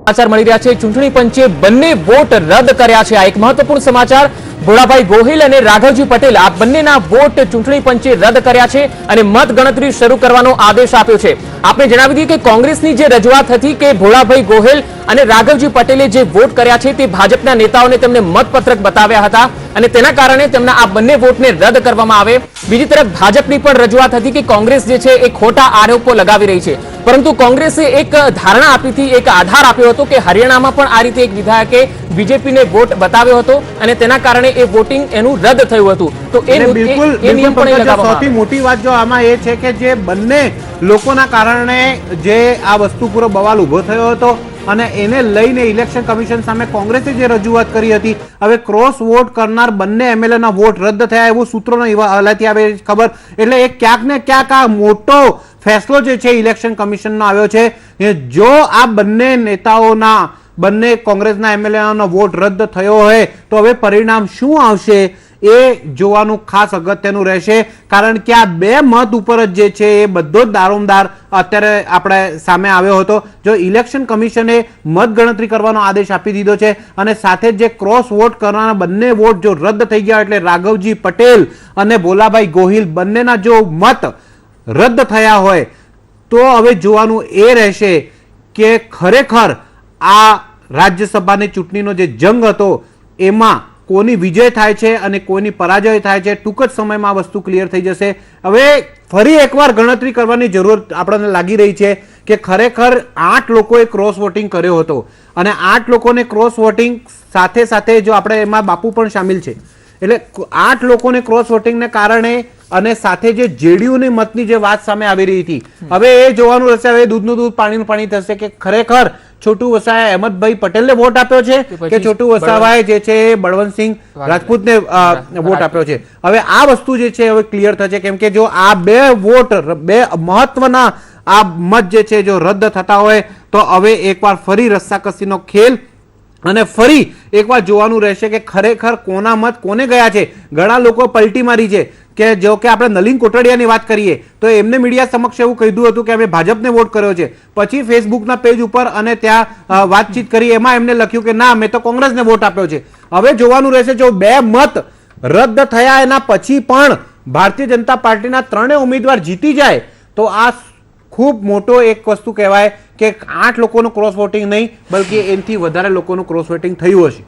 સમાચાર મળી રહ્યા છે। ચૂંટણી પંચે બંને વોટ રદ કર્યા છે। આ એક મહત્વપૂર્ણ સમાચાર। ભોળાભાઈ ગોહિલ અને રાઘવજી પટેલ આ બંનેના વોટ ચૂંટણી પંચે રદ કર્યા છે અને મત ગણતરી શરૂ કરવાનો આદેશ આપ્યો છે। આપણે જણાવી દઈએ કે કોંગ્રેસની જે રજૂઆત હતી કે ભોળાભાઈ ગોહિલ અને રાઘવજી પટેલે જે વોટ કર્યા છે તે ભાજપના નેતાઓને તેમને મતપત્રક બતાવ્યા હતા અને તેના કારણે તેમના આ બંને વોટને રદ કરવામાં આવે। બીજી તરફ ભાજપની પણ રજૂઆત હતી કે કોંગ્રેસ જે છે એ ખોટા આરોપો લગાવી રહી છે, પરંતુ કોંગ્રેસે એક ધારણા આપી હતી, એક આધાર આપ્યો હતો કે હરિયાણામાં પણ આ રીતે એક વિધાયકે બીજેપીને વોટ બતાવ્યો હતો અને તેના કારણે એ વોટિંગ એનું રદ થયું હતું। તો એ નિયમ પણ લગાવવામાં સૌથી મોટી વાત જો આમાં એ છે કે જે બંને લોકોના કારણે જે આ વસ્તુ પૂરો બવાલ ઉભો થયો હતો અને એને લઈને ઇલેક્શન કમિશન સામે કોંગ્રેસે જે રજૂઆત કરી હતી, હવે ક્રોસ વોટ કરનાર બંને એમએલએના વોટ રદ થયા એવું સૂત્રોનો હલાતી આવે ખબર। એટલે એ ક્યાંક ને ક્યાંક આ મોટો ફેસલો જે છે ઇલેક્શન કમિશનનો આવ્યો છે। જો આ બંને નેતાઓના બંને કોંગ્રેસના એમએલએનો વોટ રદ થયો હોય તો હવે પરિણામ શું આવશે એ જોવાનું ખાસ અગત્યનું રહેશે, કારણ કે આ બે મત ઉપર જ જે છે એ બધો જ દારોમદાર અત્યારે આપણે સામે આવ્યો હતો। જો ઇલેક્શન કમિશને મત ગણતરી કરવાનો આદેશ આપી દીધો છે અને સાથે જે ક્રોસ વોટ કરવાના બંને વોટ જો રદ થઈ ગયા એટલે રાઘવજી પટેલ અને ભોલાભાઈ ગોહિલ બંનેના જો મત રદ થયા હોય તો હવે જોવાનું એ રહેશે કે ખરેખર આ રાજ્યસભાની ચૂંટણીનો જે જંગ હતો એમાં કોની વિજય થાય છે અને કોની પરાજય થાય છે। ટૂંક જ સમયમાં આ વસ્તુ ક્લિયર થઈ જશે। હવે ફરી એકવાર ગણતરી કરવાની જરૂર આપણને લાગી રહી છે કે ખરેખર 8 લોકોએ ક્રોસ વોટિંગ કર્યો હતો અને 8 લોકોને ક્રોસ વોટિંગ સાથે સાથે જો આપણે એમાં બાપુ પણ સામેલ છે, એટલે 8 લોકોને ક્રોસ વોટિંગને કારણે અને સાથે જે જેડીયુની મતની જે વાત સામે આવી રહી હતી, હવે એ જોવાનું રહેશે, હવે દૂધનું દૂધ પાણીનું પાણી થશે કે ખરેખર છોટુ વસાવાએ અહેમદભાઈ પટેલને વોટ આપ્યો છે કે છોટુ વસાવાએ જે છે બળવંતસિંહ રાજપૂતને વોટ આપ્યો છે। હવે આ વસ્તુ જે છે હવે ક્લિયર થશે, કેમ કે જો આ બે વોટ બે મહત્વના આ મત જે છે જો રદ થતા હોય તો હવે એકવાર ફરી રસ્સાકસીનો ખેલ અને ફરી એકવાર જોવાનું રહેશે કે ખરેખર કોના મત કોને ગયા છે। ઘણા લોકો પલટી મારી છે કે જો કે આપણે નલિન કોટડિયાની વાત કરીએ તો એમને મીડિયા સમક્ષ એવું કીધું હતું કે અમે ભાજપને વોટ કર્યો છે, પછી ફેસબુકના પેજ ઉપર અને ત્યાં વાતચીત કરી એમાં એમને લખ્યું કે ના મેં તો કોંગ્રેસને વોટ આપ્યો છે। હવે જોવાનું રહેશે જો બે મત રદ થયા એના પછી પણ ભારતીય જનતા પાર્ટીના ત્રણેય ઉમેદવાર જીતી જાય તો આ ખૂબ મોટો એક વસ્તુ કહેવાય કે 8 લોકોનું ક્રોસ વોટિંગ નહીં બલકે એનાથી વધારે લોકોનું ક્રોસ વોટિંગ થયું હશે।